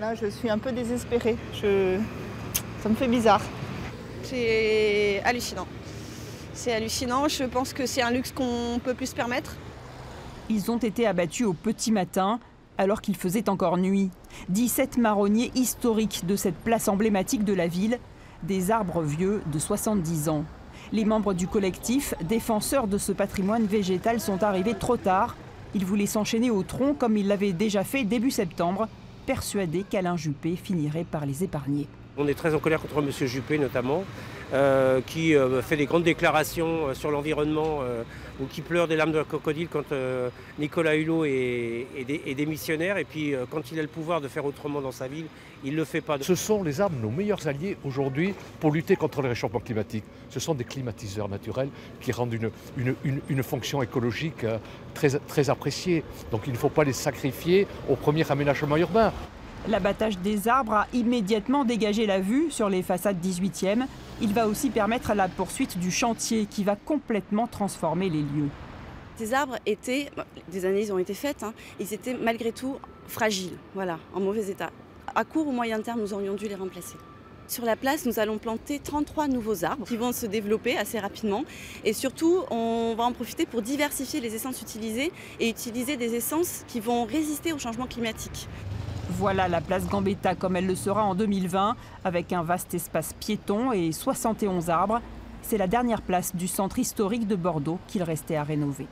Là, je suis un peu désespérée. Ça me fait bizarre. C'est hallucinant. C'est hallucinant. Je pense que c'est un luxe qu'on peut plus se permettre. Ils ont été abattus au petit matin, alors qu'il faisait encore nuit. 17 marronniers historiques de cette place emblématique de la ville, des arbres vieux de 70 ans. Les membres du collectif, défenseurs de ce patrimoine végétal, sont arrivés trop tard. Ils voulaient s'enchaîner au tronc comme ils l'avaient déjà fait début septembre, persuadés qu'Alain Juppé finirait par les épargner. On est très en colère contre M. Juppé notamment, qui fait des grandes déclarations sur l'environnement ou qui pleure des larmes de crocodile quand Nicolas Hulot est démissionnaire. Et puis quand il a le pouvoir de faire autrement dans sa ville, il ne le fait pas. Ce sont les arbres nos meilleurs alliés aujourd'hui pour lutter contre le réchauffement climatique. Ce sont des climatiseurs naturels qui rendent une fonction écologique très appréciée. Donc il ne faut pas les sacrifier au premier aménagement urbain. L'abattage des arbres a immédiatement dégagé la vue sur les façades 18e. Il va aussi permettre la poursuite du chantier qui va complètement transformer les lieux. Ces arbres étaient, des analyses ont été faites, ils étaient malgré tout fragiles, voilà, en mauvais état. À court ou moyen terme, nous aurions dû les remplacer. Sur la place, nous allons planter 33 nouveaux arbres qui vont se développer assez rapidement. Et surtout, on va en profiter pour diversifier les essences utilisées et utiliser des essences qui vont résister au changement climatique. Voilà la place Gambetta comme elle le sera en 2020, avec un vaste espace piéton et 71 arbres. C'est la dernière place du centre historique de Bordeaux qu'il restait à rénover.